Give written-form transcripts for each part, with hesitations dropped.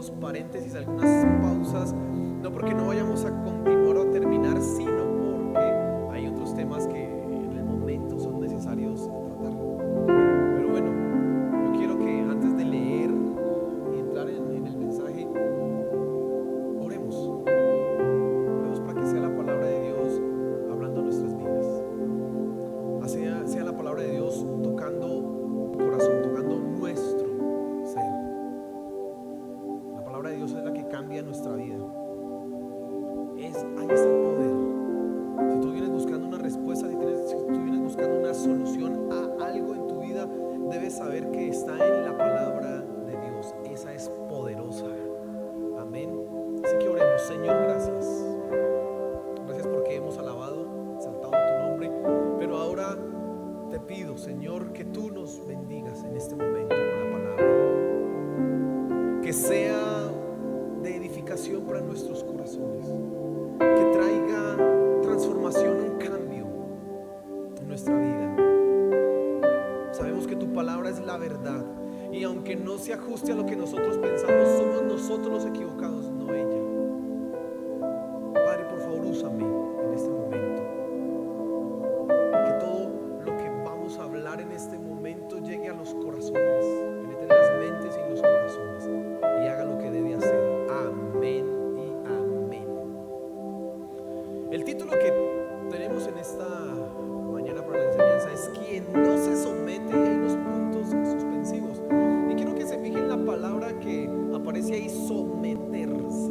algunos paréntesis, algunas pausas, no porque no vayamos a continuar o a terminar, sino porque hay otros temas que en el momento son necesarios tratar. Pero bueno, yo quiero que antes de leer y entrar en el mensaje, oremos para que sea la palabra de Dios hablando nuestras vidas, sea la palabra de Dios tocando tu corazón, tocando nuestro ser. La palabra de Dios es la que cambia nuestra vida. Ahí está el poder. Si tú vienes buscando una respuesta, si tú vienes buscando una solución a algo en tu vida, debes saber que está en la palabra de Dios. Esa es poderosa. Amén. Así que oremos. Señor, gracias. Gracias porque hemos alabado, exaltado tu nombre. Pero ahora te pido, Señor, que tú nos bendigas en este momento con la palabra. Que sea de edificación para nuestros corazones. Que traiga transformación, un cambio en nuestra vida. Sabemos que tu palabra es la verdad, y aunque no se ajuste a lo que nosotros pensamos, somos nosotros los equivocados, no ella. Padre, por favor, úsame en este momento. Que todo lo que vamos a hablar en este momento llegue a los corazones, penetre en las mentes y en los corazones, y haga lo que debe hacer. Amén. El título que tenemos en esta mañana para la enseñanza es "Quien no se somete", y hay unos puntos suspensivos. Y quiero que se fijen en la palabra que aparece ahí: someterse.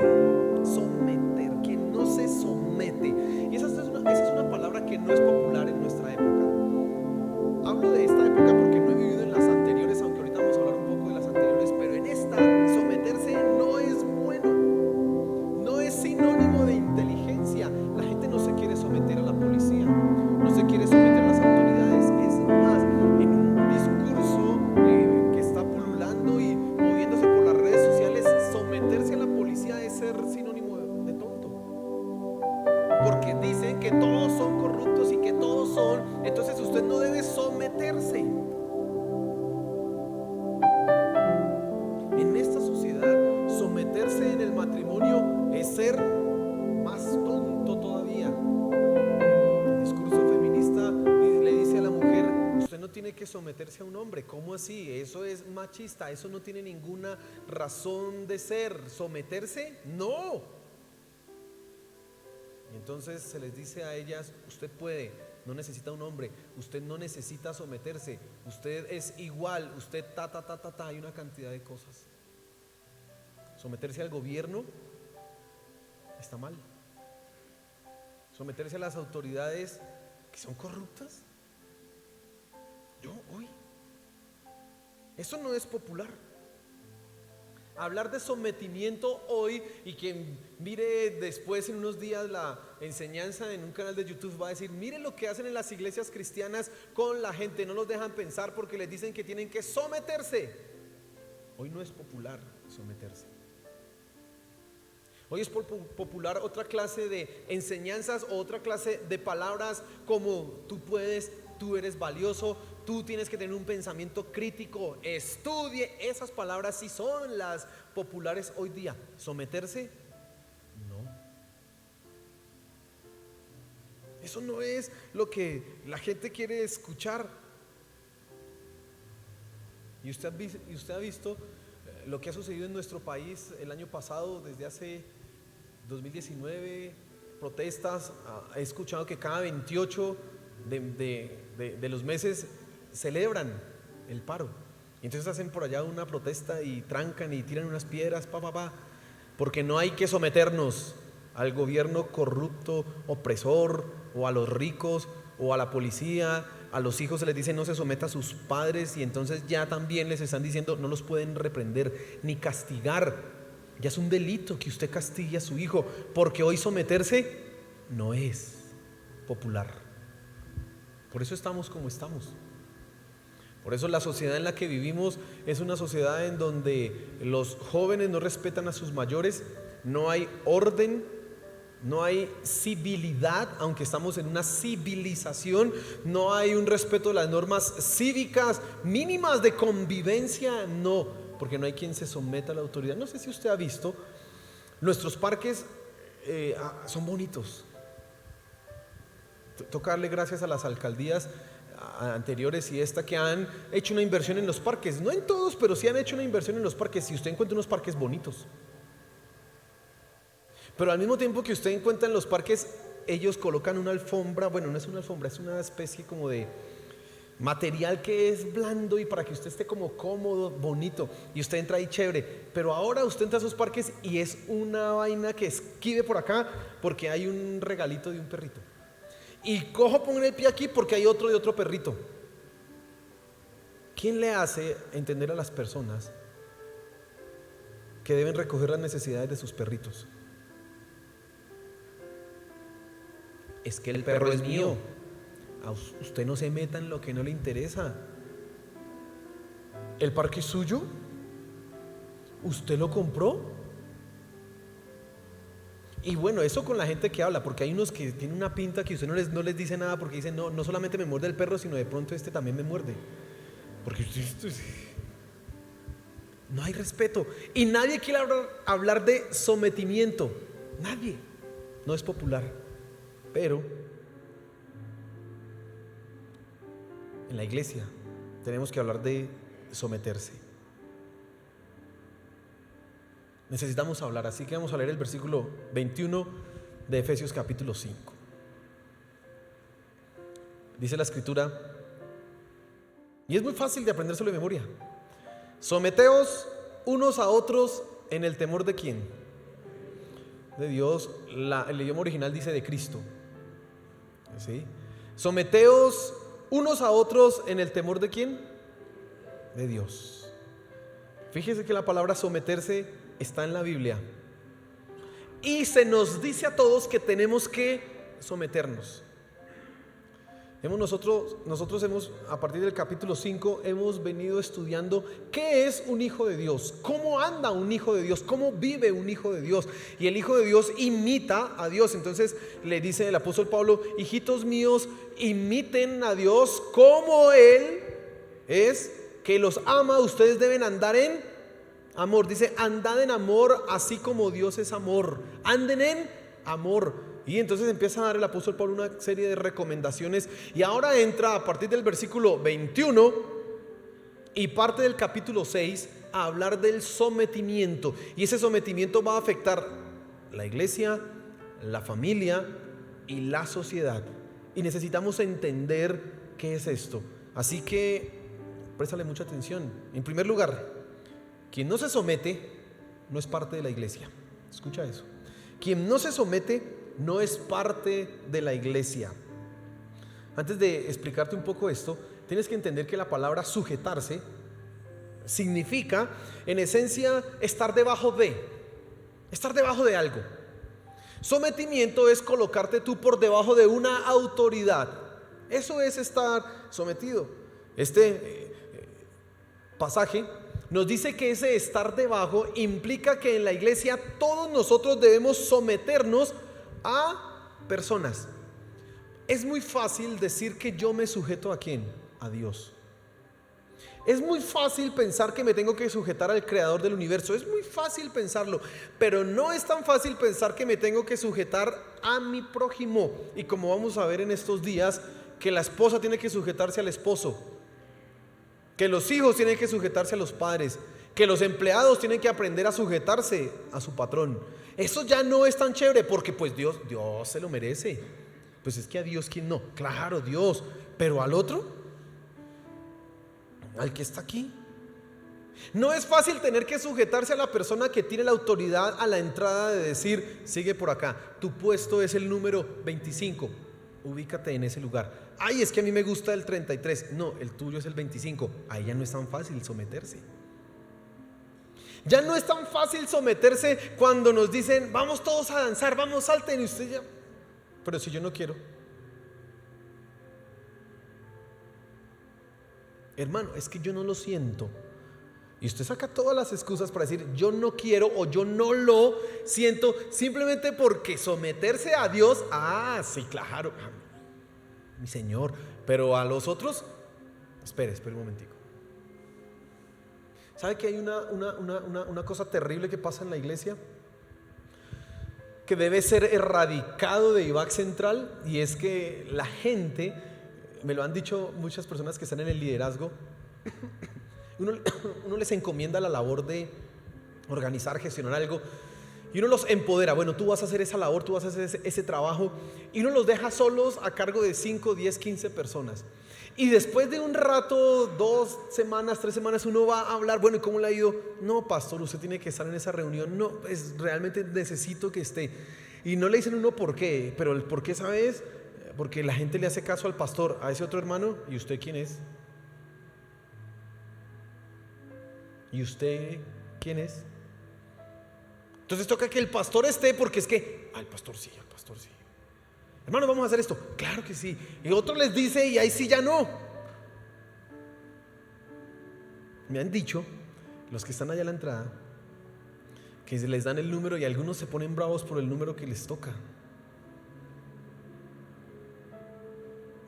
Someter, quien no se somete. Y esa es una palabra que no es popular en nuestra época. Hablo de esta época porque no he vivido en las anteriores, aunque ahorita vamos a hablar un poco de las anteriores. Pero en esta, someterse no es bueno, no es sinónimo de inteligencia. La gente no se quiere someter a la policía, no se quiere someter a las autoridades. Es más, en un discurso que está pululando y moviéndose por las redes sociales, someterse a la policía es ser sinónimo de tonto, porque dicen que todos son corruptos y que todos son, entonces usted no debe someterse. En esta sociedad, someterse en el matrimonio es ser más tonto todavía. El discurso feminista le dice a la mujer: usted no tiene que someterse a un hombre. ¿Cómo así? Eso es machista, eso no tiene ninguna razón de ser. ¿Someterse? No. Y entonces se les dice a ellas: usted puede, no necesita un hombre, usted no necesita someterse, usted es igual, usted hay una cantidad de cosas. Someterse al gobierno está mal. Someterse a las autoridades que son corruptas, eso no es popular. Hablar de sometimiento hoy, y quien mire después en unos días la enseñanza en un canal de YouTube va a decir: mire lo que hacen en las iglesias cristianas con la gente, no los dejan pensar porque les dicen que tienen que someterse. Hoy no es popular someterse. Hoy es popular otra clase de enseñanzas o otra clase de palabras como: tú puedes, tú eres valioso, tú tienes que tener un pensamiento crítico, estudie. Esas palabras sí son las populares hoy día. ¿Someterse? No. Eso no es lo que la gente quiere escuchar. Y usted ha visto lo que ha sucedido en nuestro país el año pasado, desde hace 2019, protestas. He escuchado que cada 28 de los meses celebran el paro. Y entonces hacen por allá una protesta y trancan y tiran unas piedras, porque no hay que someternos al gobierno corrupto, opresor, o a los ricos, o a la policía. A los hijos se les dice: no se someta a sus padres, y entonces ya también les están diciendo: no los pueden reprender ni castigar. Ya es un delito que usted castigue a su hijo, porque hoy someterse no es popular. Por eso estamos como estamos. Por eso la sociedad en la que vivimos es una sociedad en donde los jóvenes no respetan a sus mayores, no hay orden, no hay civilidad, aunque estamos en una civilización. No hay un respeto de las normas cívicas mínimas de convivencia, no. porque no hay quien se someta a la autoridad. No sé si usted ha visto, nuestros parques son bonitos. Toca darle gracias a las alcaldías anteriores y esta que han hecho una inversión en los parques. No en todos, pero sí han hecho una inversión en los parques. Si usted encuentra unos parques bonitos, pero al mismo tiempo que usted encuentra en los parques, ellos colocan una alfombra. Bueno, no es una alfombra, es una especie como de material que es blando y para que usted esté como cómodo, bonito, y usted entra ahí chévere. Pero ahora usted entra a esos parques y es una vaina que esquive por acá porque hay un regalito de un perrito, y pongo el pie aquí porque hay otro de otro perrito. ¿Quién le hace entender a las personas que deben recoger las necesidades de sus perritos? Es que el perro es mío. Usted no se meta en lo que no le interesa. ¿El parque es suyo? ¿Usted lo compró? Y bueno, eso con la gente que habla, porque hay unos que tienen una pinta que usted no les dice nada, porque dicen, no solamente me muerde el perro, sino de pronto este también me muerde. Porque no hay respeto. Y nadie quiere hablar de sometimiento. Nadie. No es popular. Pero en la iglesia tenemos que hablar de someterse. Necesitamos hablar, así que vamos a leer el versículo 21 de Efesios capítulo 5. Dice la escritura, y es muy fácil de aprendérselo de memoria: someteos unos a otros en el temor de ¿quién? De Dios. El idioma original dice de Cristo. ¿Sí? Someteos unos a otros en el temor de ¿quién? De Dios. Fíjese que la palabra someterse está en la Biblia y se nos dice a todos que tenemos que someternos. Nosotros hemos, a partir del capítulo 5, hemos venido estudiando qué es un hijo de Dios, cómo anda un hijo de Dios, cómo vive un hijo de Dios. Y el hijo de Dios imita a Dios. Entonces le dice el apóstol Pablo: hijitos míos, imiten a Dios como Él es, que los ama. Ustedes deben andar en amor. Dice: andad en amor, así como Dios es amor. Anden en amor. Y entonces empieza a dar el apóstol Pablo una serie de recomendaciones. Y ahora entra a partir del versículo 21 y parte del capítulo 6 a hablar del sometimiento. Y ese sometimiento va a afectar la iglesia, la familia y la sociedad. Y necesitamos entender qué es esto. Así que préstale mucha atención. En primer lugar, quien no se somete no es parte de la iglesia. Escucha eso. Quien no se somete no es parte de la iglesia. Antes de explicarte un poco esto, tienes que entender que la palabra sujetarse significa, en esencia, estar debajo de algo. Sometimiento es colocarte tú por debajo de una autoridad. Eso es estar sometido. Este pasaje nos dice que ese estar debajo implica que en la iglesia todos nosotros debemos someternos a personas. Es muy fácil decir que yo me sujeto ¿a quién? A Dios. Es muy fácil pensar que me tengo que sujetar al creador del universo. Es muy fácil pensarlo, pero no es tan fácil pensar que me tengo que sujetar a mi prójimo. Y como vamos a ver en estos días, que la esposa tiene que sujetarse al esposo, que los hijos tienen que sujetarse a los padres, que los empleados tienen que aprender a sujetarse a su patrón. Eso ya no es tan chévere, porque pues Dios se lo merece. Pues es que a Dios, ¿quién no? Claro, Dios, pero al otro, al que está aquí. No es fácil tener que sujetarse a la persona que tiene la autoridad a la entrada de decir: sigue por acá, tu puesto es el número 25, ubícate en ese lugar. Ay, es que a mí me gusta el 33, no, el tuyo es el 25. Ahí ya no es tan fácil someterse. Ya no es tan fácil someterse cuando nos dicen: vamos todos a danzar, vamos, salten. Y usted ya: pero si yo no quiero. Hermano, es que yo no lo siento. Y usted saca todas las excusas para decir: yo no quiero o yo no lo siento, simplemente porque someterse a Dios, sí, claro, mi Señor. Pero a los otros, espere un momentico. ¿Sabe que hay una cosa terrible que pasa en la iglesia? Que debe ser erradicado de IVAC Central, y es que la gente, me lo han dicho muchas personas que están en el liderazgo, uno les encomienda la labor de organizar, gestionar algo, y uno los empodera. Bueno, tú vas a hacer esa labor, tú vas a hacer ese trabajo, y uno los deja solos a cargo de 5, 10, 15 personas. Y después de un rato, 2 semanas, 3 semanas, uno va a hablar, bueno, ¿y cómo le ha ido? No, pastor, usted tiene que estar en esa reunión. No, realmente necesito que esté. Y no le dicen uno por qué, pero el por qué, ¿sabes? Porque la gente le hace caso al pastor, a ese otro hermano. ¿Y usted quién es? ¿Y usted quién es? Entonces toca que el pastor esté, porque es que, el pastor sí, el pastor sí. Hermano, vamos a hacer esto. Claro que sí. Y otro les dice, y ahí sí ya no. Me han dicho, los que están allá a la entrada, que se les dan el número y algunos se ponen bravos por el número que les toca.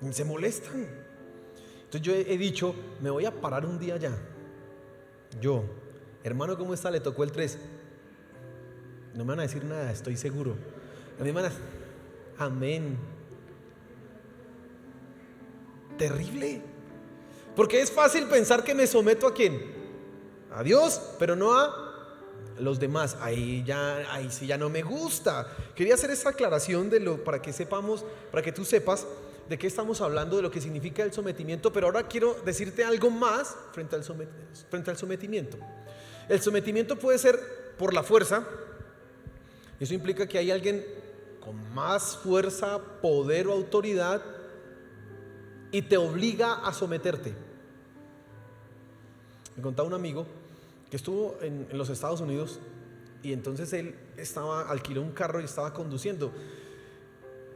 Y se molestan. Entonces yo he dicho, me voy a parar un día allá. Yo, hermano, ¿cómo está? Le tocó el 3. No me van a decir nada, estoy seguro. A mí me van a... Amén. Terrible. Porque es fácil pensar que me someto ¿a quién? A Dios, pero no a los demás. Ahí sí ya no me gusta. Quería hacer esta aclaración para que sepamos, para que tú sepas de qué estamos hablando, de lo que significa el sometimiento. Pero ahora quiero decirte algo más frente al sometimiento. El sometimiento puede ser por la fuerza. Eso implica que hay alguien con más fuerza, poder o autoridad y te obliga a someterte. Me contaba un amigo que estuvo en los Estados Unidos, y entonces él alquiló un carro y estaba conduciendo,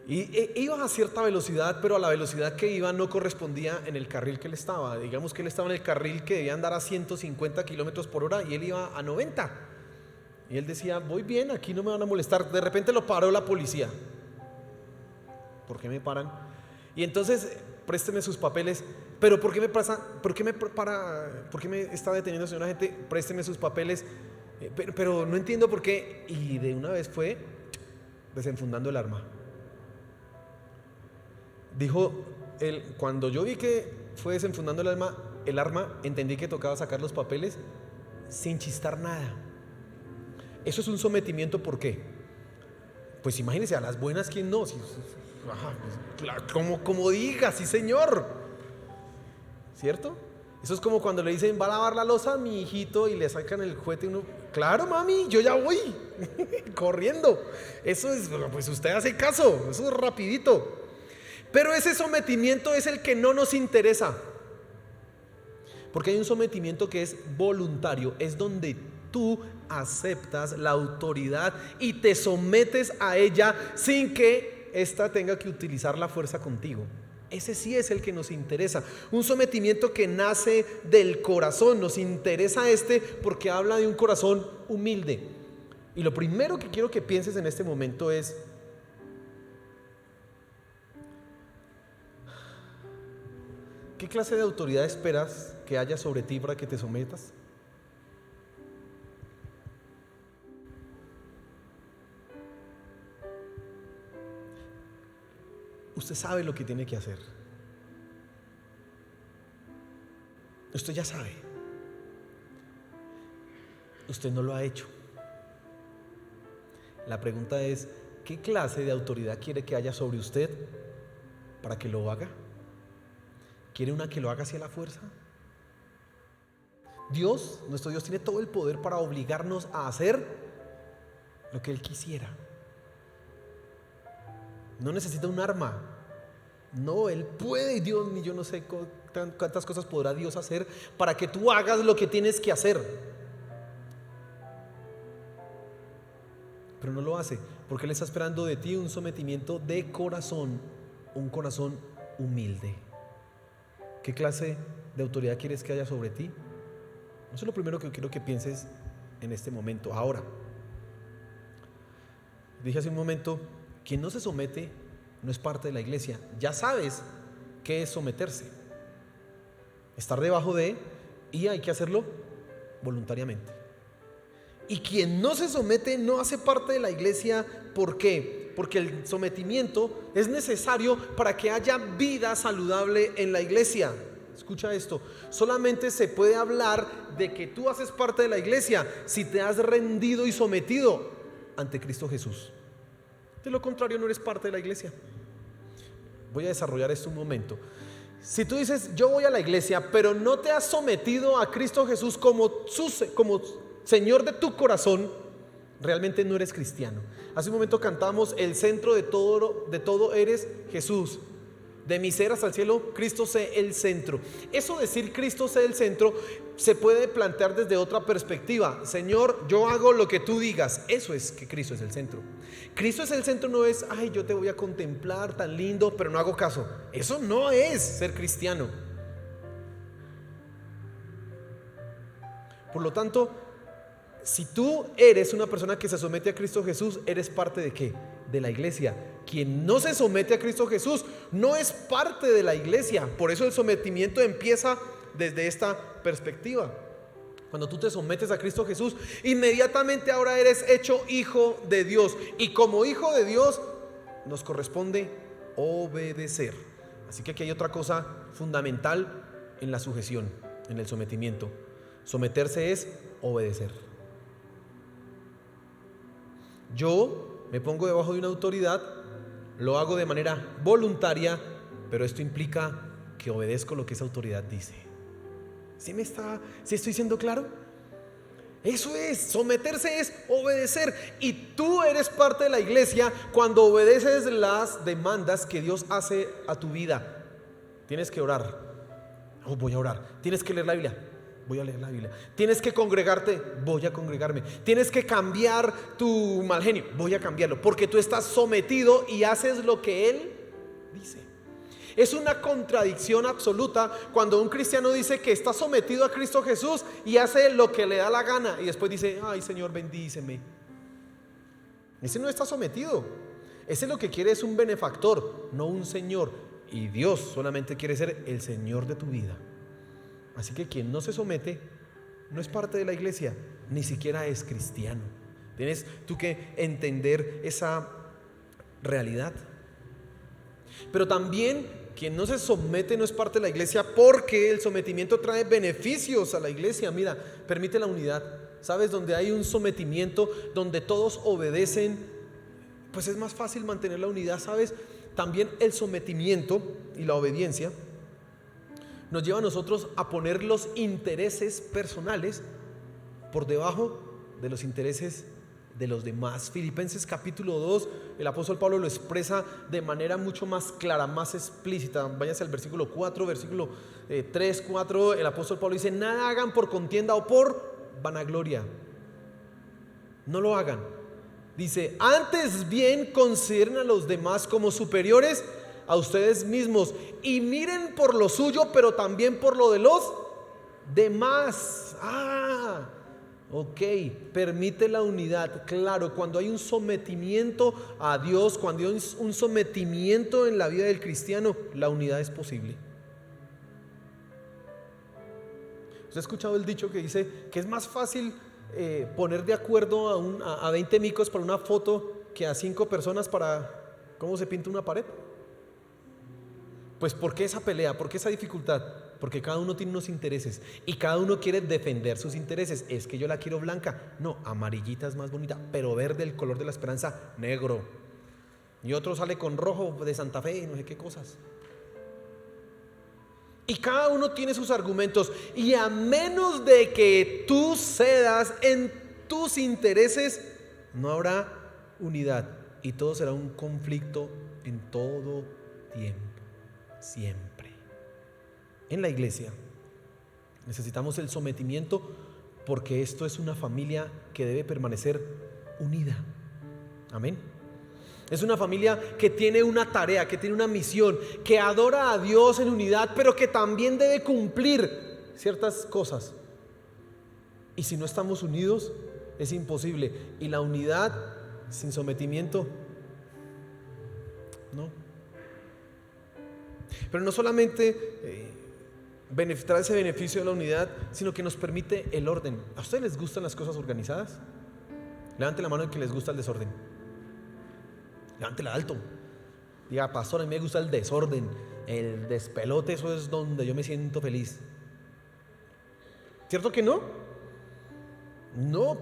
y iba a cierta velocidad, pero a la velocidad que iba no correspondía en el carril que él estaba. Digamos que él estaba en el carril que debía andar a 150 kilómetros por hora y él iba a 90. Y él decía, voy bien, aquí no me van a molestar. De repente lo paró la policía. ¿Por qué me paran? Y entonces, présteme sus papeles. Pero ¿por qué me pasa? ¿Por qué me está deteniendo, señor agente? Présteme sus papeles. Pero no entiendo por qué. Y de una vez fue desenfundando el arma. Dijo él, cuando yo vi que fue desenfundando el arma, entendí que tocaba sacar los papeles sin chistar nada. Eso es un sometimiento. ¿Por qué? Pues imagínense, a las buenas, ¿quién no? Como diga, sí señor, ¿cierto? Eso es como cuando le dicen, va a lavar la loza mi hijito, y le sacan el juguete y uno, claro mami, yo ya voy corriendo. Eso es, pues usted hace caso, eso es rapidito. Pero ese sometimiento es el que no nos interesa, porque hay un sometimiento que es voluntario, es donde tú aceptas la autoridad y te sometes a ella sin que ésta tenga que utilizar la fuerza contigo. Ese sí es el que nos interesa, un sometimiento que nace del corazón. Nos interesa porque habla de un corazón humilde. Y lo primero que quiero que pienses en este momento es: ¿qué clase de autoridad esperas que haya sobre ti para que te sometas? Usted sabe lo que tiene que hacer. Usted ya sabe. Usted no lo ha hecho. La pregunta es: ¿qué clase de autoridad quiere que haya sobre usted para que lo haga? ¿Quiere una que lo haga hacia la fuerza? Dios, nuestro Dios, tiene todo el poder para obligarnos a hacer lo que Él quisiera. No necesita un arma. No, Él puede. Dios, ni yo no sé cuántas cosas podrá Dios hacer para que tú hagas lo que tienes que hacer. Pero no lo hace, porque Él está esperando de ti un sometimiento de corazón, un corazón humilde. ¿Qué clase de autoridad quieres que haya sobre ti? Eso es lo primero que quiero que pienses en este momento. Ahora, dije hace un momento, quien no se somete no es parte de la iglesia. Ya sabes qué es someterse. Estar debajo de, y hay que hacerlo voluntariamente. Y quien no se somete no hace parte de la iglesia. ¿Por qué? Porque el sometimiento es necesario para que haya vida saludable en la iglesia. Escucha esto, solamente se puede hablar de que tú haces parte de la iglesia si te has rendido y sometido ante Cristo Jesús. De lo contrario, no eres parte de la iglesia. Voy a desarrollar esto un momento. Si tú dices, yo voy a la iglesia, pero no te has sometido a Cristo Jesús como Señor de tu corazón, realmente no eres cristiano. Hace un momento cantamos, el centro de todo eres Jesús. De mi ser hasta el cielo, Cristo sea el centro. Eso decir Cristo sea el centro se puede plantear desde otra perspectiva. Señor, yo hago lo que tú digas. Eso es que Cristo es el centro. Cristo es el centro no es, ay, yo te voy a contemplar tan lindo, pero no hago caso. Eso no es ser cristiano. Por lo tanto, si tú eres una persona que se somete a Cristo Jesús, ¿eres parte de qué? De la iglesia. Quien no se somete a Cristo Jesús no es parte de la iglesia. Por eso el sometimiento empieza desde esta perspectiva. Cuando tú te sometes a Cristo Jesús, inmediatamente ahora eres hecho hijo de Dios. Y como hijo de Dios nos corresponde obedecer. Así que aquí hay otra cosa fundamental en la sujeción, en el sometimiento. Someterse es obedecer. Yo me pongo debajo de una autoridad, lo hago de manera voluntaria, pero esto implica que obedezco lo que esa autoridad dice. ¿Sí estoy siendo claro? Eso es, someterse es obedecer. Y tú eres parte de la iglesia cuando obedeces las demandas que Dios hace a tu vida. Tienes que orar. Voy a orar. Tienes que leer la Biblia. Voy a leer la Biblia. Tienes que congregarte, voy a congregarme. Tienes que cambiar tu mal genio, voy a cambiarlo, porque tú estás sometido y haces lo que Él dice. Es una contradicción absoluta cuando un cristiano dice que está sometido a Cristo Jesús y hace lo que le da la gana y después dice, ay Señor, bendíceme. Ese no está sometido. Ese lo que quiere es un benefactor, no un Señor. Y Dios solamente quiere ser el Señor de tu vida. Así que quien no se somete no es parte de la iglesia, ni siquiera es cristiano. Tienes tú que entender esa realidad. Pero también quien no se somete no es parte de la iglesia porque el sometimiento trae beneficios a la iglesia. Mira, permite la unidad. ¿Sabes? Donde hay un sometimiento, donde todos obedecen, pues es más fácil mantener la unidad. ¿Sabes? También el sometimiento y la obediencia nos lleva a nosotros a poner los intereses personales por debajo de los intereses de los demás. Filipenses capítulo 2, el apóstol Pablo lo expresa de manera mucho más clara, más explícita. Váyase al versículo 4, versículo 3, 4. El apóstol Pablo dice, nada hagan por contienda o por vanagloria. No lo hagan. Dice, antes bien consideren a los demás como superiores a ustedes mismos y miren por lo suyo, pero también por lo de los demás. Ok, permite la unidad. Claro, cuando hay un sometimiento a Dios, cuando hay un sometimiento en la vida del cristiano, la unidad es posible. ¿Usted ha escuchado el dicho que dice que es más fácil poner de acuerdo a 20 micos para una foto que a 5 personas para cómo se pinta una pared? Pues ¿por qué esa pelea? ¿Por qué esa dificultad? Porque cada uno tiene unos intereses y cada uno quiere defender sus intereses. Es que yo la quiero blanca, no, amarillita es más bonita, pero verde, el color de la esperanza, negro. Y otro sale con rojo de Santa Fe y no sé qué cosas. Y cada uno tiene sus argumentos. Y a menos de que tú cedas en tus intereses, no habrá unidad. Y todo será un conflicto en todo tiempo. Siempre. En la iglesia necesitamos el sometimiento porque esto es una familia que debe permanecer unida. Amén. Es una familia que tiene una tarea, que tiene una misión, que adora a Dios en unidad, pero que también debe cumplir ciertas cosas. Y si no estamos unidos, es imposible. Y la unidad sin sometimiento, no. Pero no solamente trae ese beneficio de la unidad, sino que nos permite el orden. ¿A ustedes les gustan las cosas organizadas? Levante la mano el que les gusta el desorden. Levántela alto. Diga, pastor, a mí me gusta el desorden, el despelote, eso es donde yo me siento feliz. ¿Cierto que no? No.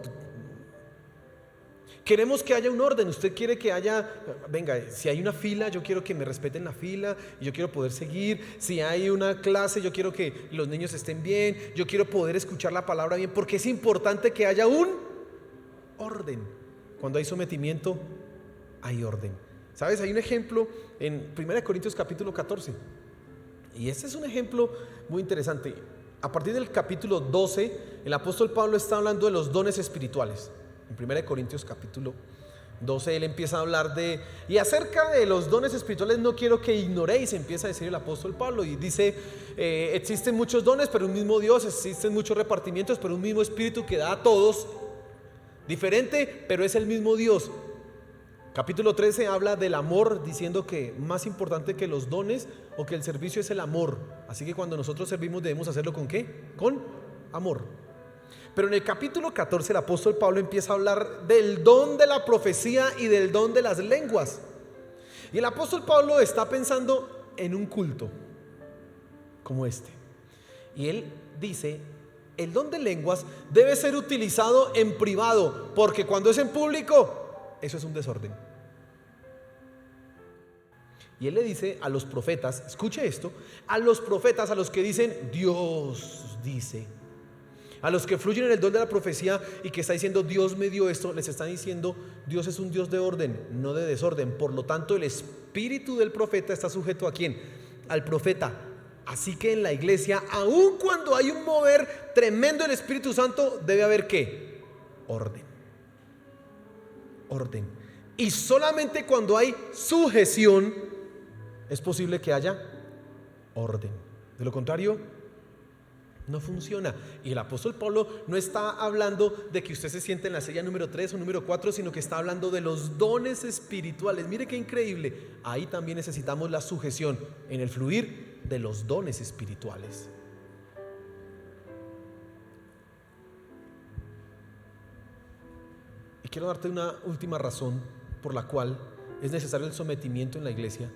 Queremos que haya un orden. Usted quiere que haya, venga, si hay una fila, yo quiero que me respeten la fila, yo quiero poder seguir. Si hay una clase, yo quiero que los niños estén bien, yo quiero poder escuchar la palabra bien, porque es importante que haya un orden. Cuando hay sometimiento, hay orden. ¿Sabes? Hay un ejemplo en 1 Corintios capítulo 14, y este es un ejemplo muy interesante. A partir del capítulo 12, el apóstol Pablo está hablando de los dones espirituales. En 1 Corintios capítulo 12 él empieza a hablar y acerca de los dones espirituales no quiero que ignoréis, empieza a decir el apóstol Pablo, y dice, existen muchos dones, pero un mismo Dios, existen muchos repartimientos, pero un mismo Espíritu que da a todos, diferente, pero es el mismo Dios. Capítulo 13 habla del amor, diciendo que más importante que los dones o que el servicio es el amor. Así que cuando nosotros servimos debemos hacerlo ¿con qué? Con amor. Pero en el capítulo 14 el apóstol Pablo empieza a hablar del don de la profecía y del don de las lenguas. Y el apóstol Pablo está pensando en un culto como este. Y él dice, el don de lenguas debe ser utilizado en privado, porque cuando es en público, eso es un desorden. Y él le dice a los profetas, escuche esto, a los profetas, a los que dicen Dios dice, a los que fluyen en el don de la profecía y que está diciendo Dios me dio esto, les están diciendo Dios es un Dios de orden, no de desorden. Por lo tanto, el espíritu del profeta está sujeto ¿a quién? Al profeta. Así que en la iglesia, aun cuando hay un mover tremendo del Espíritu Santo, debe haber ¿qué? Orden. Orden. Y solamente cuando hay sujeción es posible que haya orden. De lo contrario, no funciona. Y el apóstol Pablo no está hablando de que usted se siente en la silla número 3 o número 4, sino que está hablando de los dones espirituales. Mire qué increíble. Ahí también necesitamos la sujeción en el fluir de los dones espirituales. Y quiero darte una última razón por la cual es necesario el sometimiento en la iglesia.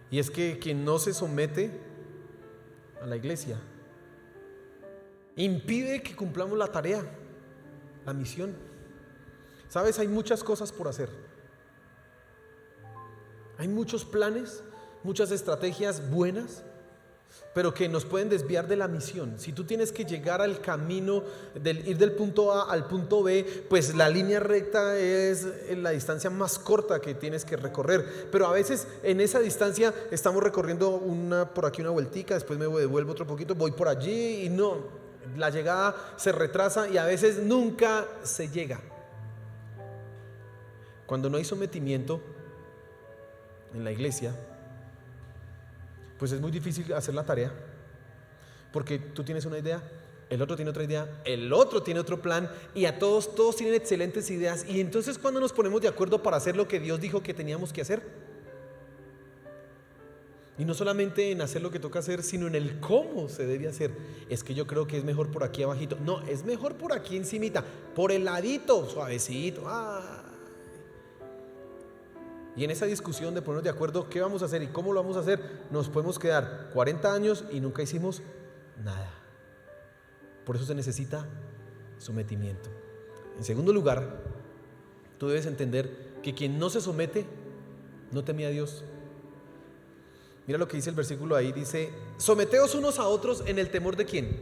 Y es que quien no se somete a la iglesia impide que cumplamos la tarea, la misión. ¿Sabes? Hay muchas cosas por hacer. Hay muchos planes, muchas estrategias buenas, pero que nos pueden desviar de la misión. Si tú tienes que llegar al camino, ir del punto A al punto B, pues la línea recta es la distancia más corta que tienes que recorrer. Pero a veces en esa distancia estamos recorriendo por aquí una vueltica, después me devuelvo otro poquito, voy por allí y no, la llegada se retrasa y a veces nunca se llega. Cuando no hay sometimiento en la iglesia, pues es muy difícil hacer la tarea, porque tú tienes una idea, el otro tiene otra idea, el otro tiene otro plan, y a todos tienen excelentes ideas. Y entonces, cuando nos ponemos de acuerdo para hacer lo que Dios dijo que teníamos que hacer, y no solamente en hacer lo que toca hacer, sino en el cómo se debe hacer, es que yo creo que es mejor por aquí abajito, no, es mejor por aquí encimita, por el ladito, suavecito. Y en esa discusión de ponernos de acuerdo qué vamos a hacer y cómo lo vamos a hacer, nos podemos quedar 40 años y nunca hicimos nada. Por eso se necesita sometimiento. En segundo lugar, tú debes entender que quien no se somete no teme a Dios. Mira lo que dice el versículo ahí, dice: someteos unos a otros en el temor de ¿quién?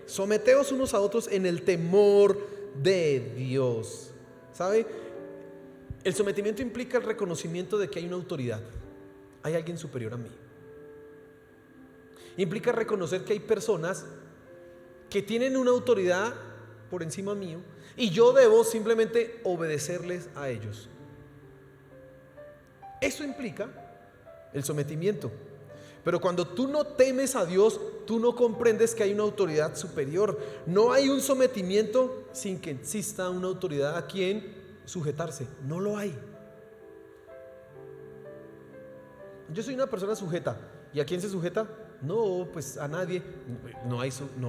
Someteos unos a otros en el temor de Dios. ¿Sabe? El sometimiento implica el reconocimiento de que hay una autoridad, hay alguien superior a mí. Implica reconocer que hay personas que tienen una autoridad por encima mío y yo debo simplemente obedecerles a ellos. Eso implica el sometimiento. Pero cuando tú no temes a Dios, tú no comprendes que hay una autoridad superior. No hay un sometimiento sin que exista una autoridad a quien sujetarse. No lo hay. Yo soy una persona sujeta. ¿Y a quién se sujeta? No, pues a nadie. No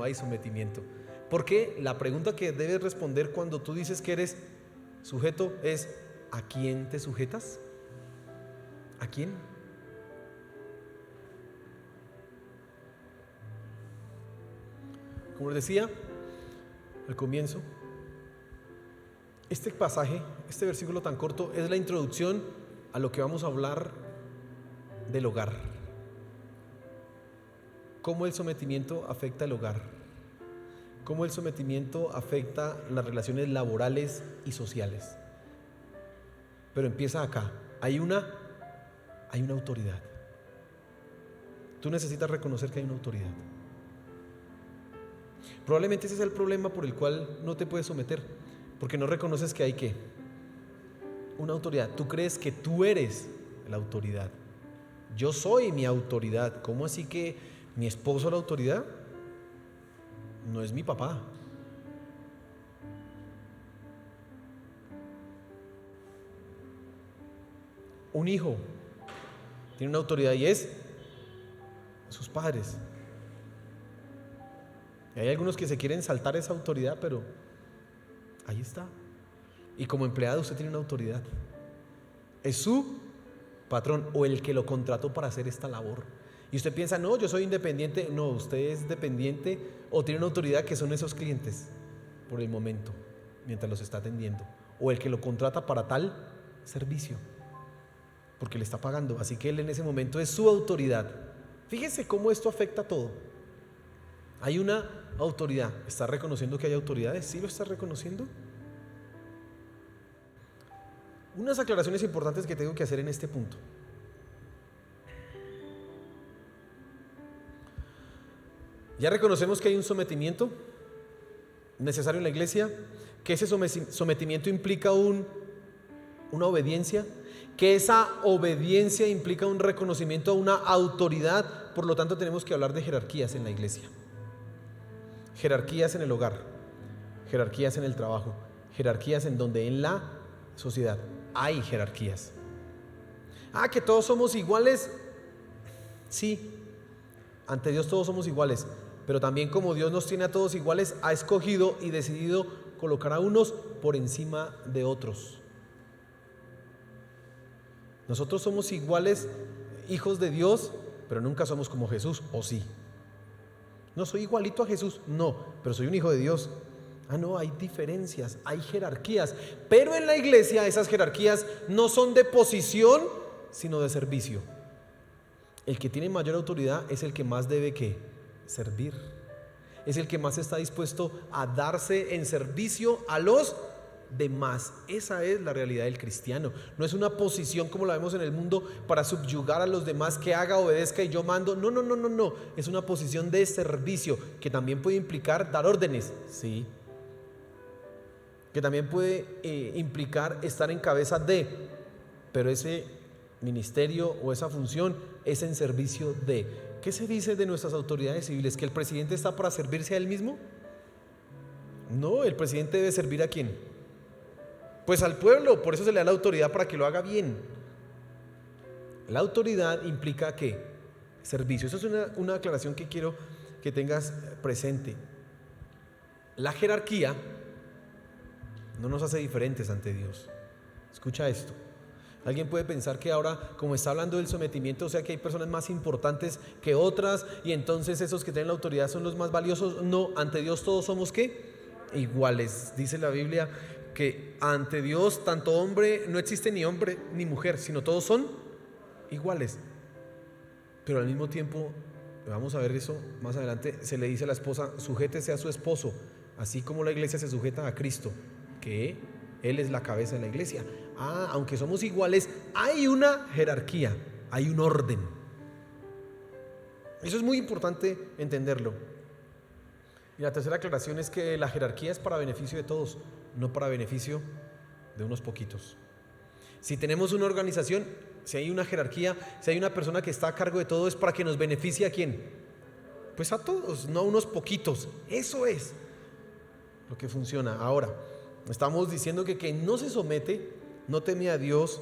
hay sometimiento. Porque la pregunta que debes responder cuando tú dices que eres sujeto es: ¿a quién te sujetas? ¿A quién? Como les decía al comienzo, este pasaje, este versículo tan corto, es la introducción a lo que vamos a hablar del hogar. Cómo el sometimiento afecta el hogar. Cómo el sometimiento afecta las relaciones laborales y sociales. Pero empieza acá. Hay una autoridad. Tú necesitas reconocer que hay una autoridad. Probablemente ese es el problema por el cual no te puedes someter, porque no reconoces que hay ¿qué? Una autoridad. Tú crees que tú eres la autoridad. Yo soy mi autoridad. ¿Cómo así que mi esposo es la autoridad? No es mi papá. Un hijo tiene una autoridad y es sus padres. Y hay algunos que se quieren saltar esa autoridad, pero ahí está. Y como empleado usted tiene una autoridad. Es su patrón o el que lo contrató para hacer esta labor. Y usted piensa: no, yo soy independiente. No, usted es dependiente o tiene una autoridad que son esos clientes por el momento, mientras los está atendiendo. O el que lo contrata para tal servicio, porque le está pagando. Así que él en ese momento es su autoridad. Fíjese cómo esto afecta a todo. Hay una autoridad. ¿Está reconociendo que hay autoridades? ¿Sí lo está reconociendo? Unas aclaraciones importantes que tengo que hacer en este punto. Ya reconocemos que hay un sometimiento necesario en la iglesia, que ese sometimiento implica una obediencia, que esa obediencia implica un reconocimiento a una autoridad. Por lo tanto, tenemos que hablar de jerarquías en la iglesia. Jerarquías en el hogar, jerarquías en el trabajo, jerarquías en donde en la sociedad hay jerarquías. Que todos somos iguales. Sí, ante Dios todos somos iguales, pero también como Dios nos tiene a todos iguales, ha escogido y decidido colocar a unos por encima de otros. Nosotros somos iguales, hijos de Dios, pero nunca somos como Jesús, ¿o sí? No soy igualito a Jesús, no, pero soy un hijo de Dios. No, hay diferencias, hay jerarquías, pero en la iglesia esas jerarquías no son de posición, sino de servicio. El que tiene mayor autoridad es el que más debe ¿qué? Servir. Es el que más está dispuesto a darse en servicio a los demás. Esa es la realidad del cristiano. No es una posición como la vemos en el mundo para subyugar a los demás, que haga, obedezca y yo mando. No. Es una posición de servicio que también puede implicar dar órdenes, sí. Que también puede implicar estar en cabeza de, pero ese ministerio o esa función es en servicio de. ¿Qué se dice de nuestras autoridades civiles? ¿Que el presidente está para servirse a él mismo? No, el presidente debe servir ¿a quién? Pues al pueblo. Por eso se le da la autoridad, para que lo haga bien. La autoridad implica ¿qué? Servicio. Eso es una aclaración que quiero que tengas presente. La jerarquía no nos hace diferentes ante Dios. Escucha esto. Alguien puede pensar que ahora, como está hablando del sometimiento, o sea que hay personas más importantes que otras, y entonces esos que tienen la autoridad son los más valiosos. No, ante Dios todos somos ¿qué? Iguales. Dice la Biblia que ante Dios tanto hombre, no existe ni hombre ni mujer, sino todos son iguales. Pero al mismo tiempo, vamos a ver eso más adelante, se le dice a la esposa: sujétese a su esposo, así como la iglesia se sujeta a Cristo, que Él es la cabeza de la iglesia. Aunque somos iguales, hay una jerarquía, hay un orden. Eso es muy importante entenderlo. Y la tercera aclaración es que la jerarquía es para beneficio de todos, no para beneficio de unos poquitos. Si tenemos una organización, si hay una jerarquía, si hay una persona que está a cargo de todo, es para que nos beneficie ¿a quién? Pues a todos, no a unos poquitos. Eso es lo que funciona. Ahora, estamos diciendo que quien no se somete, no teme a Dios,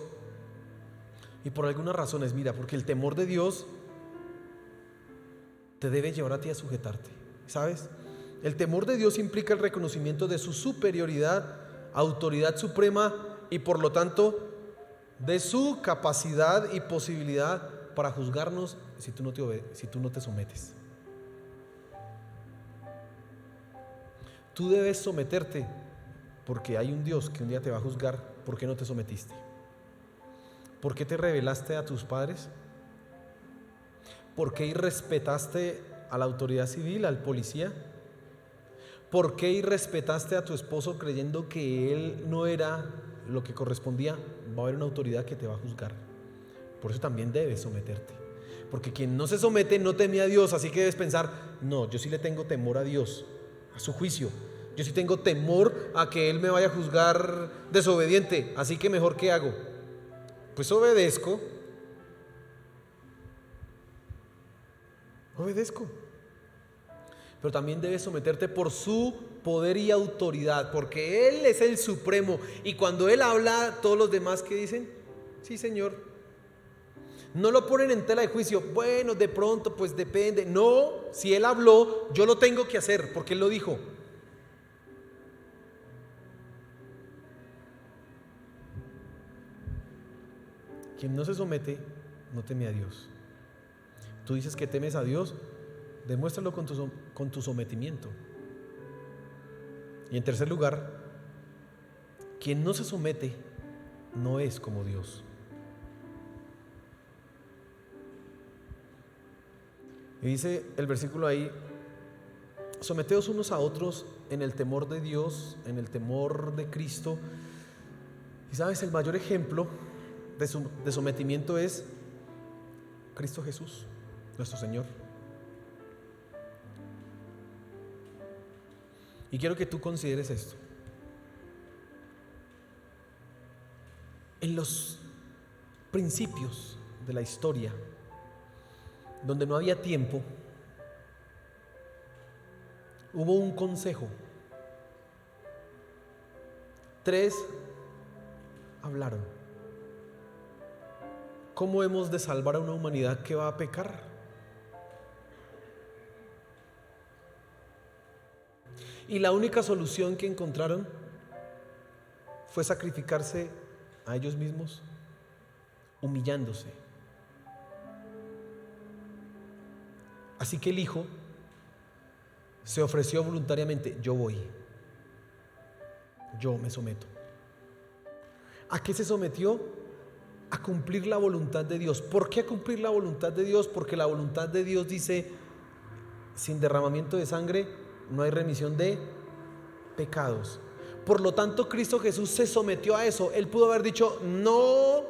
y por algunas razones, mira, porque el temor de Dios te debe llevar a ti a sujetarte, ¿sabes? El temor de Dios implica el reconocimiento de su superioridad, autoridad suprema y por lo tanto de su capacidad y posibilidad para juzgarnos si tú no te sometes. Tú debes someterte porque hay un Dios que un día te va a juzgar. ¿Por qué no te sometiste? ¿Por qué te rebelaste a tus padres? ¿Por qué irrespetaste a la autoridad civil, al policía? ¿Por qué irrespetaste a tu esposo creyendo que él no era lo que correspondía? Va a haber una autoridad que te va a juzgar. Por eso también debes someterte. Porque quien no se somete no teme a Dios, así que debes pensar, no, yo sí le tengo temor a Dios, a su juicio. Yo sí tengo temor a que Él me vaya a juzgar desobediente, así que mejor, ¿qué hago? Pues obedezco. Pero también debes someterte por su poder y autoridad, porque Él es el supremo. Y cuando Él habla, todos los demás, ¿qué dicen? Sí, Señor. No lo ponen en tela de juicio. Bueno, de pronto, pues depende. No, si Él habló, yo lo tengo que hacer, porque Él lo dijo. Quien no se somete, no teme a Dios. Tú dices que temes a Dios, demuéstralo con tu sometimiento. Y en tercer lugar, quien no se somete no es como Dios. Y dice el versículo ahí: someteos unos a otros en el temor de Dios, en el temor de Cristo. Y sabes, el mayor ejemplo de sometimiento es Cristo Jesús, nuestro Señor. Y quiero que tú consideres esto. En los principios de la historia, donde no había tiempo, hubo un consejo. 3 hablaron. ¿Cómo hemos de salvar a una humanidad que va a pecar? Y la única solución que encontraron fue sacrificarse a ellos mismos, humillándose. Así que el Hijo se ofreció voluntariamente: yo voy, yo me someto. ¿A qué se sometió? A cumplir la voluntad de Dios. ¿Por qué a cumplir la voluntad de Dios? Porque la voluntad de Dios dice: sin derramamiento de sangre no hay remisión de pecados. Por lo tanto, Cristo Jesús se sometió a eso. Él pudo haber dicho: no,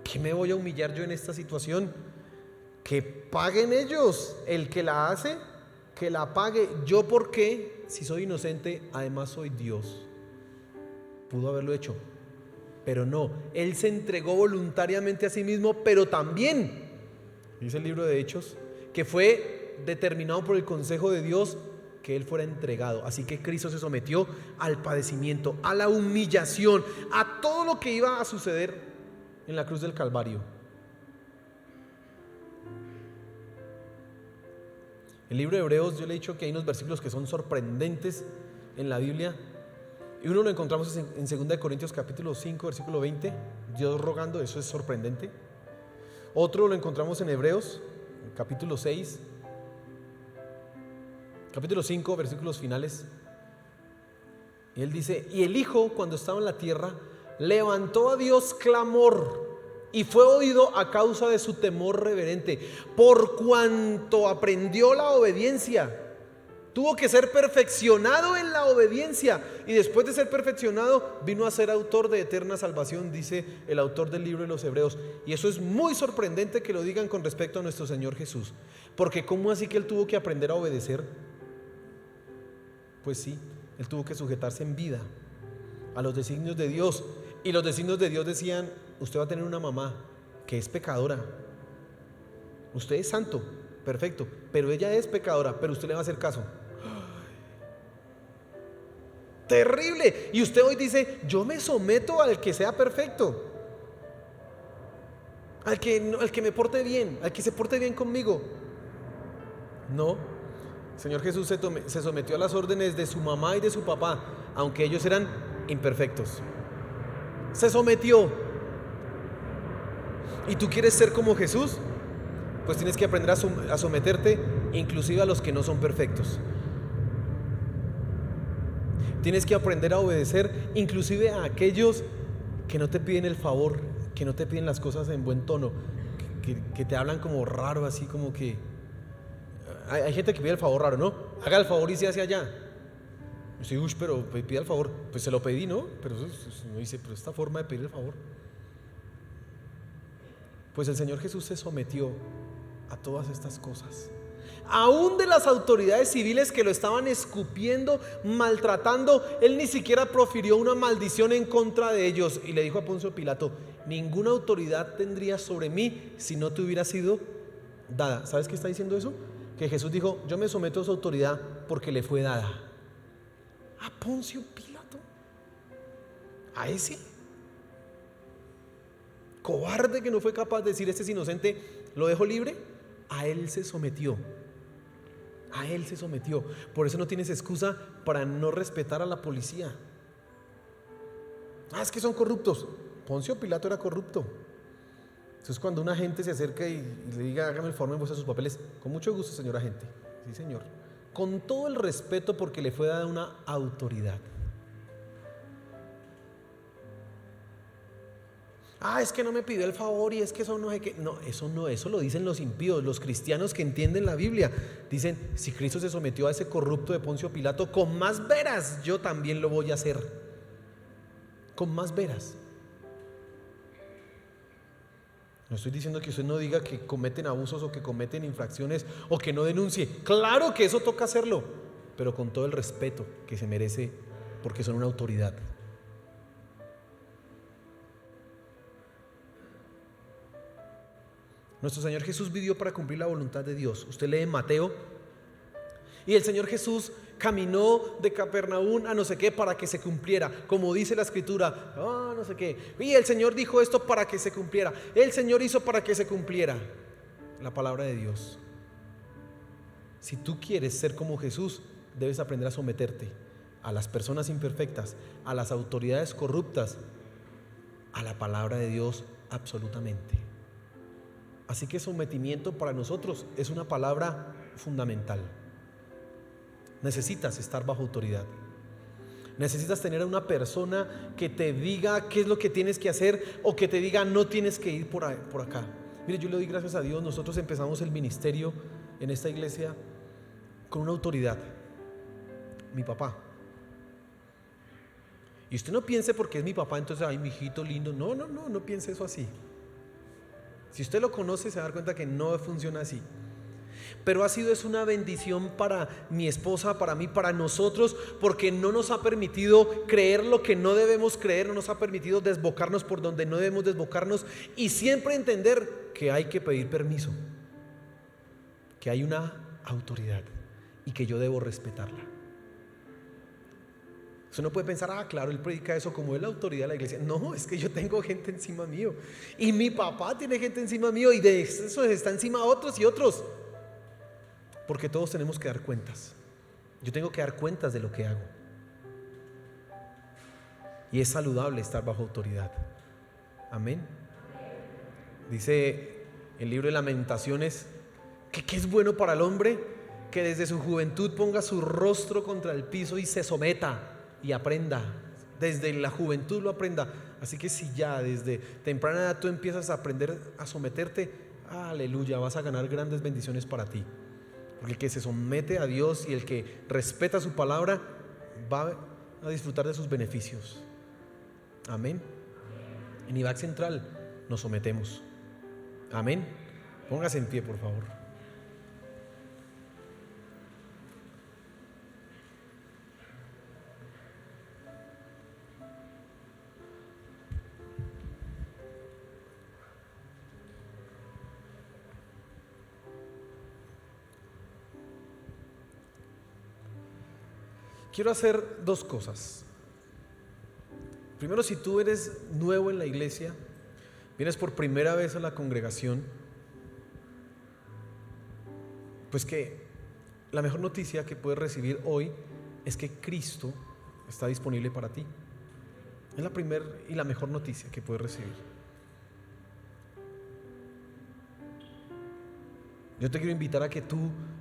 ¿qué me voy a humillar yo en esta situación? Que paguen ellos. El que la hace, que la pague. Yo, ¿por qué? Si soy inocente, además soy Dios. Pudo haberlo hecho, pero no. Él se entregó voluntariamente a sí mismo, pero también, dice el libro de Hechos, que fue determinado por el consejo de Dios que Él fuera entregado. Así que Cristo se sometió al padecimiento, a la humillación, a todo lo que iba a suceder en la cruz del Calvario. El libro de Hebreos, yo le he dicho que hay unos versículos que son sorprendentes en la Biblia. Y uno lo encontramos en 2 Corintios capítulo 5, versículo 20, Dios rogando, eso es sorprendente. Otro lo encontramos en Hebreos, capítulo 6, capítulo 5, versículos finales. Y él dice: y el Hijo, cuando estaba en la tierra, levantó a Dios clamor y fue oído a causa de su temor reverente, por cuanto aprendió la obediencia. Tuvo que ser perfeccionado en la obediencia, y después de ser perfeccionado vino a ser autor de eterna salvación, dice el autor del libro de los Hebreos. Y eso es muy sorprendente que lo digan con respecto a nuestro Señor Jesús, porque ¿cómo así que Él tuvo que aprender a obedecer? Pues sí, Él tuvo que sujetarse en vida a los designios de Dios. Y los designios de Dios decían: usted va a tener una mamá que es pecadora, usted es santo, perfecto, pero ella es pecadora, pero usted le va a hacer caso. Terrible. Y usted hoy dice: yo me someto al que sea perfecto. al que me porte bien, al que se porte bien conmigo. No, el Señor Jesús se sometió a las órdenes de su mamá y de su papá, aunque ellos eran imperfectos. Se sometió. ¿Y tú quieres ser como Jesús? Pues tienes que aprender a someterte inclusive a los que no son perfectos. Tienes que aprender a obedecer inclusive a aquellos que no te piden el favor, que no te piden las cosas en buen tono, que te hablan como raro, así como que... Hay gente que pide el favor raro, ¿no? Haga el favor y se hace allá. Sí, pero pide el favor. Pues se lo pedí, ¿no? Pero uno dice, pero esta forma de pedir el favor. Pues el Señor Jesús se sometió a todas estas cosas. Aún de las autoridades civiles que lo estaban escupiendo, maltratando, Él ni siquiera profirió una maldición en contra de ellos. Y le dijo a Poncio Pilato: ninguna autoridad tendría sobre mí si no te hubiera sido dada. ¿Sabes qué está diciendo eso? Que Jesús dijo: yo me someto a su autoridad porque le fue dada. A Poncio Pilato, a ese cobarde que no fue capaz de decir: este es inocente, lo dejo libre. A Él se sometió. A Él se sometió. Por eso no tienes excusa para no respetar a la policía. Es que son corruptos. Poncio Pilato era corrupto. Entonces cuando un agente se acerca y le diga: hágame el favor, me muestra sus papeles. Con mucho gusto, señor agente. Sí, señor. Con todo el respeto, porque le fue dada una autoridad. Es que no me pidió el favor y es que eso no sé qué. No, eso lo dicen los impíos. Los cristianos que entienden la Biblia dicen: si Cristo se sometió a ese corrupto de Poncio Pilato, con más veras yo también lo voy a hacer. Con más veras. No estoy diciendo que usted no diga que cometen abusos o que cometen infracciones o que no denuncie. Claro que eso toca hacerlo, pero con todo el respeto que se merece, porque son una autoridad. Nuestro Señor Jesús vivió para cumplir la voluntad de Dios. Usted lee en Mateo, y el Señor Jesús caminó de Capernaum a no sé qué para que se cumpliera, como dice la Escritura, no sé qué. Y el Señor dijo esto para que se cumpliera. El Señor hizo para que se cumpliera la palabra de Dios. Si tú quieres ser como Jesús, debes aprender a someterte a las personas imperfectas, a las autoridades corruptas, a la palabra de Dios absolutamente. Así que sometimiento para nosotros es una palabra fundamental. Necesitas estar bajo autoridad. Necesitas tener a una persona que te diga qué es lo que tienes que hacer, o que te diga: no tienes que ir por acá. Mire, yo le doy gracias a Dios. Nosotros empezamos el ministerio en esta iglesia con una autoridad: mi papá. Y usted no piense porque es mi papá, entonces, ay, mi hijito lindo. No piense eso así. Si usted lo conoce, se va a dar cuenta que no funciona así. Pero es una bendición para mi esposa, para mí, para nosotros, porque no nos ha permitido creer lo que no debemos creer, no nos ha permitido desbocarnos por donde no debemos desbocarnos, y siempre entender que hay que pedir permiso, que hay una autoridad y que yo debo respetarla. Usted no puede pensar: claro, él predica eso como es la autoridad de la iglesia. No, es que yo tengo gente encima mío, y mi papá tiene gente encima mío, y de eso está encima otros y otros, porque todos tenemos que dar cuentas. Yo tengo que dar cuentas de lo que hago, y es saludable estar bajo autoridad. Amén. Dice el libro de Lamentaciones que es bueno para el hombre que desde su juventud ponga su rostro contra el piso y se someta y aprenda. Desde la juventud lo aprenda. Así que si ya desde temprana edad tú empiezas a aprender a someterte, aleluya, vas a ganar grandes bendiciones para ti. Porque el que se somete a Dios y el que respeta su palabra va a disfrutar de sus beneficios. Amén. En IVAC Central nos sometemos. Amén. Póngase en pie, por favor. Quiero hacer dos cosas. Primero, si tú eres nuevo en la iglesia, vienes por primera vez a la congregación, pues que la mejor noticia que puedes recibir hoy es que Cristo está disponible para ti. Es la primera y la mejor noticia que puedes recibir. Yo te quiero invitar a que tú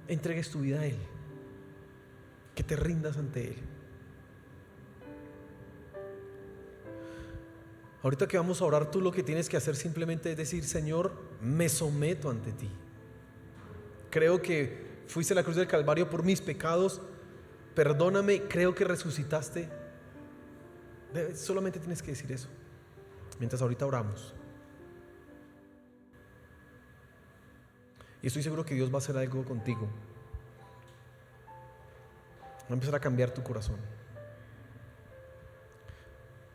entregues tu vida a Él, que te rindas ante Él. Ahorita que vamos a orar, tú lo que tienes que hacer simplemente es decir: Señor, me someto ante ti. Creo que fuiste a la cruz del Calvario por mis pecados. Perdóname, creo que resucitaste. Solamente tienes que decir eso mientras ahorita oramos. Y estoy seguro que Dios va a hacer algo contigo. Va a empezar a cambiar tu corazón.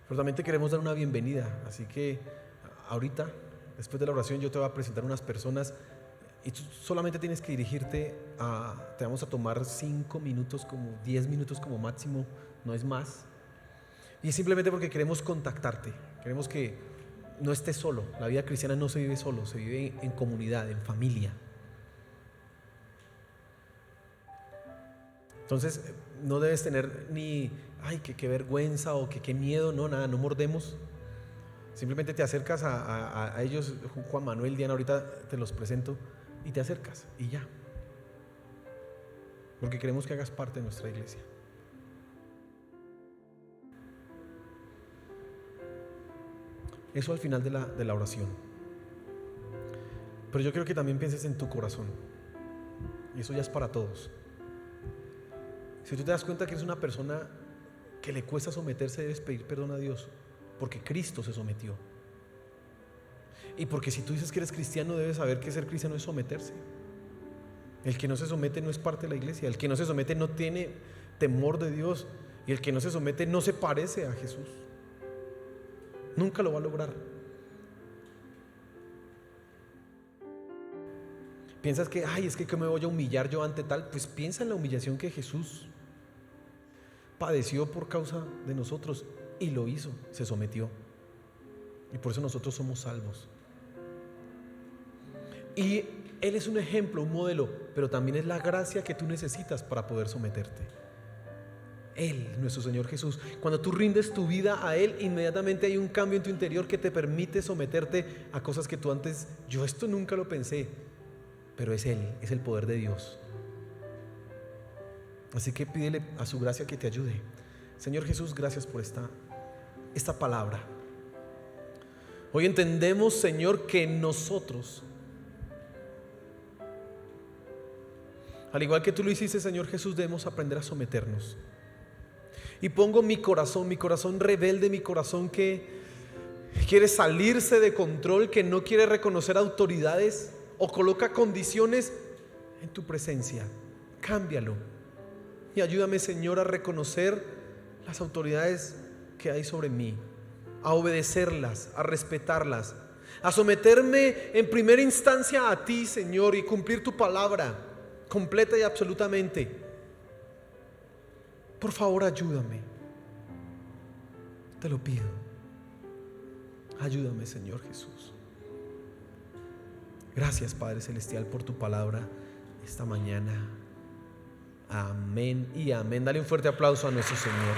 Pero también te queremos dar una bienvenida. Así que ahorita, después de la oración, yo te voy a presentar unas personas y tú solamente tienes que dirigirte te vamos a tomar 5 minutos, como 10 minutos como máximo, no es más. Y es simplemente porque queremos contactarte. Queremos que no estés solo. La vida cristiana no se vive solo, se vive en comunidad, en familia. Entonces no debes tener ni ay, qué vergüenza o qué miedo, no, nada, no mordemos. Simplemente te acercas a ellos. Juan Manuel, Diana, ahorita te los presento, y te acercas y ya, porque queremos que hagas parte de nuestra iglesia. Eso al final de la oración. Pero yo quiero que también pienses en tu corazón, y eso ya es para todos. Si tú te das cuenta que eres una persona que le cuesta someterse, debes pedir perdón a Dios, porque Cristo se sometió. Y porque si tú dices que eres cristiano, debes saber que ser cristiano es someterse. El que no se somete no es parte de la iglesia. El que no se somete no tiene temor de Dios. Y el que no se somete no se parece a Jesús. Nunca lo va a lograr. Piensas que, ay, es que me voy a humillar yo ante tal. Pues piensa en la humillación que Jesús padeció por causa de nosotros, y lo hizo, se sometió. Y por eso nosotros somos salvos. Y Él es un ejemplo, un modelo, pero también es la gracia que tú necesitas para poder someterte. Él, nuestro Señor Jesús. Cuando tú rindes tu vida a Él, inmediatamente hay un cambio en tu interior que te permite someterte a cosas que tú antes, yo esto nunca lo pensé, pero es Él, es el poder de Dios. Así que pídele a su gracia que te ayude. Señor Jesús, gracias por esta palabra. Hoy entendemos, Señor, que nosotros, al igual que tú lo hiciste, Señor Jesús, debemos aprender a someternos. Y pongo mi corazón rebelde, mi corazón que quiere salirse de control, que no quiere reconocer autoridades o coloca condiciones en tu presencia. Cámbialo y ayúdame, Señor, a reconocer las autoridades que hay sobre mí, a obedecerlas, a respetarlas, a someterme en primera instancia a ti, Señor, y cumplir tu palabra completa y absolutamente. Por favor, ayúdame, te lo pido. Ayúdame, Señor Jesús. Gracias, Padre Celestial, por tu palabra esta mañana. Amén y amén. Dale un fuerte aplauso a nuestro Señor.